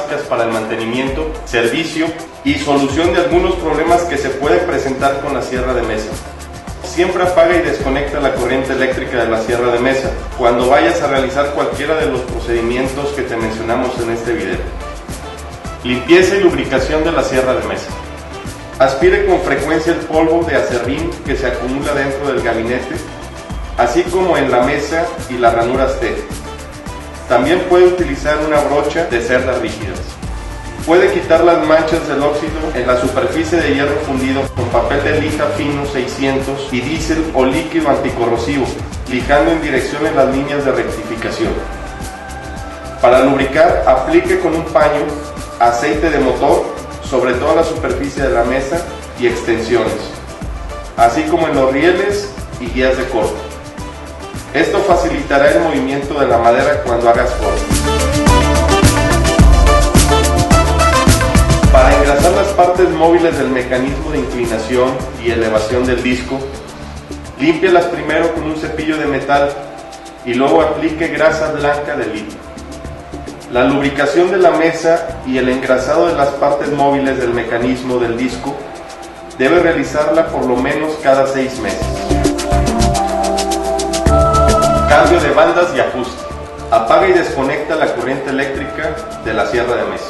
básicas para el mantenimiento, servicio y solución de algunos problemas que se pueden presentar con la sierra de mesa. Siempre apaga y desconecta la corriente eléctrica de la sierra de mesa cuando vayas a realizar cualquiera de los procedimientos que te mencionamos en este video. Limpieza y lubricación de la sierra de mesa. Aspire con frecuencia el polvo de aserrín que se acumula dentro del gabinete, así como en la mesa y las ranuras T. También puede utilizar una brocha de cerdas rígidas. Puede quitar las manchas del óxido en la superficie de hierro fundido con papel de lija fino 600 y diésel o líquido anticorrosivo, lijando en dirección en las líneas de rectificación. Para lubricar, aplique con un paño aceite de motor sobre toda la superficie de la mesa y extensiones, así como en los rieles y guías de corte. Esto facilitará el movimiento de la madera cuando hagas corte. Para engrasar las partes móviles del mecanismo de inclinación y elevación del disco, límpialas primero con un cepillo de metal y luego aplique grasa blanca de lija. La lubricación de la mesa y el engrasado de las partes móviles del mecanismo del disco debe realizarla por lo menos cada 6 meses. Cambio de bandas y ajuste. Apaga y desconecta la corriente eléctrica de la sierra de mesa.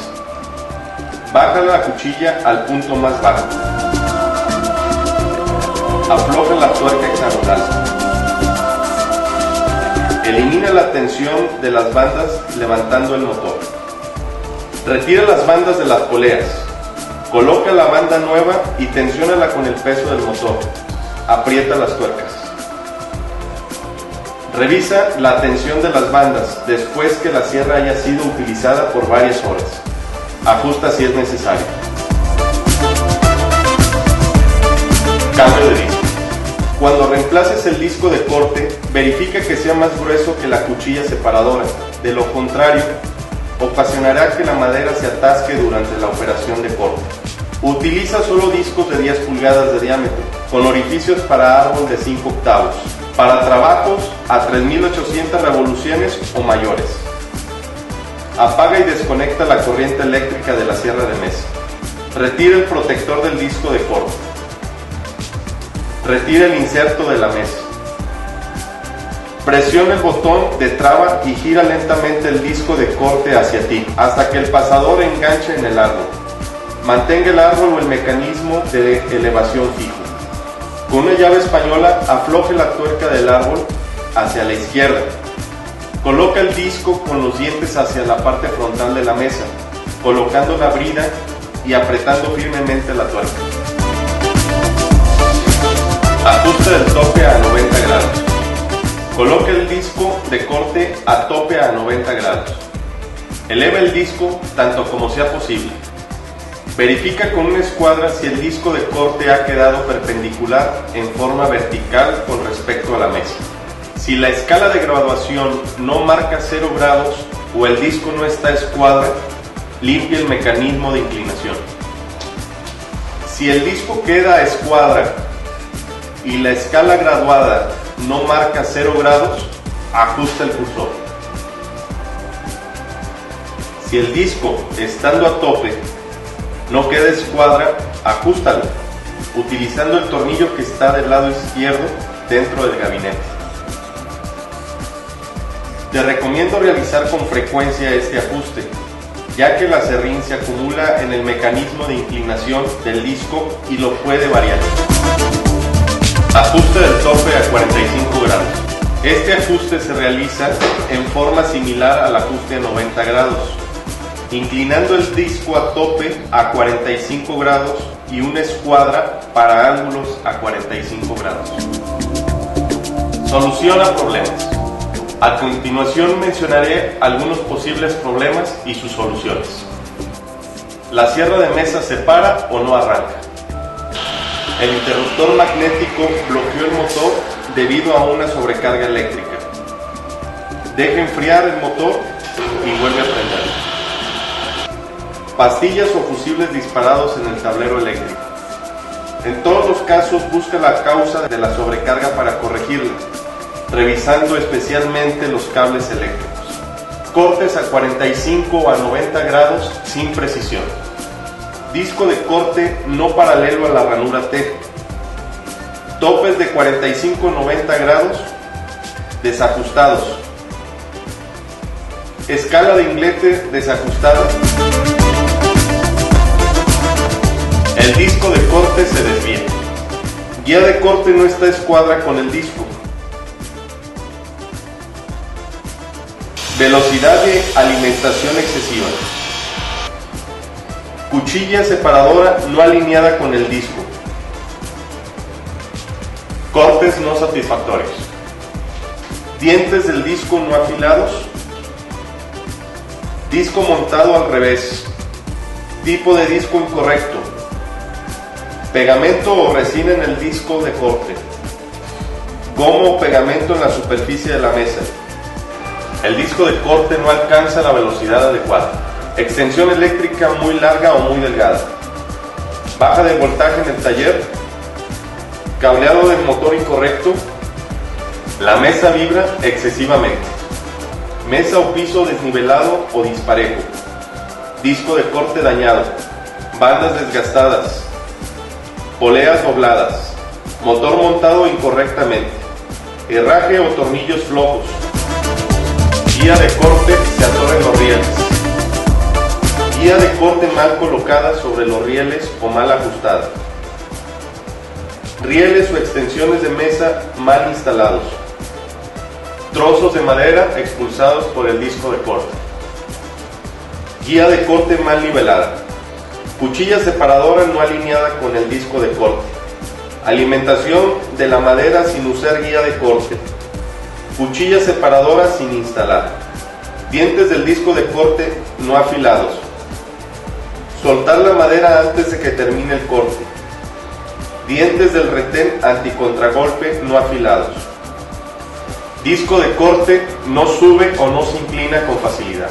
Baja la cuchilla al punto más bajo. Afloja la tuerca hexagonal. Elimina la tensión de las bandas levantando el motor. Retira las bandas de las poleas. Coloca la banda nueva y tensiónala con el peso del motor. Aprieta las tuercas. Revisa la tensión de las bandas después que la sierra haya sido utilizada por varias horas. Ajusta si es necesario. Cambio de disco. Cuando reemplaces el disco de corte, verifica que sea más grueso que la cuchilla separadora. De lo contrario, ocasionará que la madera se atasque durante la operación de corte. Utiliza solo discos de 10 pulgadas de diámetro, con orificios para árbol de 5 octavos, para trabajos a 3800 revoluciones o mayores. Apaga y desconecta la corriente eléctrica de la sierra de mesa. Retira el protector del disco de corte. Retira el inserto de la mesa. Presiona el botón de traba y gira lentamente el disco de corte hacia ti, hasta que el pasador enganche en el árbol. Mantenga el árbol o el mecanismo de elevación fijo. Con una llave española, afloje la tuerca del árbol hacia la izquierda. Coloca el disco con los dientes hacia la parte frontal de la mesa, colocando la brida y apretando firmemente la tuerca. Ajuste del tope a 90 grados. Coloque el disco de corte a tope a 90 grados. Eleva el disco tanto como sea posible. Verifica con una escuadra si el disco de corte ha quedado perpendicular en forma vertical con respecto a la mesa. Si la escala de graduación no marca 0 grados o el disco no está a escuadra, limpia el mecanismo de inclinación. Si el disco queda a escuadra y la escala graduada no marca 0 grados, ajusta el cursor. Si el disco, estando a tope, no queda a escuadra, ajústalo, utilizando el tornillo que está del lado izquierdo dentro del gabinete. Te recomiendo realizar con frecuencia este ajuste, ya que el aserrín se acumula en el mecanismo de inclinación del disco y lo puede variar. Ajuste del tope a 45 grados. Este ajuste se realiza en forma similar al ajuste a 90 grados, inclinando el disco a tope a 45 grados y una escuadra para ángulos a 45 grados. Soluciona problemas. A continuación mencionaré algunos posibles problemas y sus soluciones. La sierra de mesa se para o no arranca. El interruptor magnético bloqueó el motor debido a una sobrecarga eléctrica. Deja enfriar el motor y vuelve a prender. Pastillas o fusibles disparados en el tablero eléctrico. En todos los casos busca la causa de la sobrecarga para corregirla, revisando especialmente los cables eléctricos. cortes a 45 o a 90 grados sin precisión, disco de corte no paralelo a la ranura T, topes de 45 o 90 grados desajustados, escala de inglete desajustada, el disco de corte se desvía, guía de corte no está a escuadra con el disco, velocidad de alimentación excesiva, cuchilla separadora no alineada con el disco, cortes no satisfactorios, dientes del disco no afilados, disco montado al revés, tipo de disco incorrecto, pegamento o resina en el disco de corte, goma o pegamento en la superficie de la mesa, el disco de corte no alcanza la velocidad adecuada, extensión eléctrica muy larga o muy delgada, baja de voltaje en el taller, cableado del motor incorrecto, la mesa vibra excesivamente, mesa o piso desnivelado o disparejo, disco de corte dañado, bandas desgastadas, poleas dobladas, motor montado incorrectamente, herraje o tornillos flojos, guía de corte se atora en los rieles, guía de corte mal colocada sobre los rieles o mal ajustada, rieles o extensiones de mesa mal instalados, trozos de madera expulsados por el disco de corte, guía de corte mal nivelada, cuchilla separadora no alineada con el disco de corte, alimentación de la madera sin usar guía de corte, cuchilla separadora sin instalar, dientes del disco de corte no afilados, soltar la madera antes de que termine el corte, dientes del retén anticontragolpe no afilados, disco de corte no sube o no se inclina con facilidad,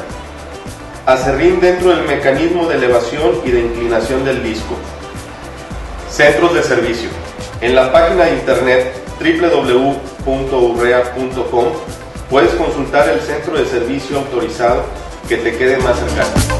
aserrín dentro del mecanismo de elevación y de inclinación del disco. Centros de servicio. En la página de internet www.urrea.com puedes consultar el centro de servicio autorizado que te quede más cercano.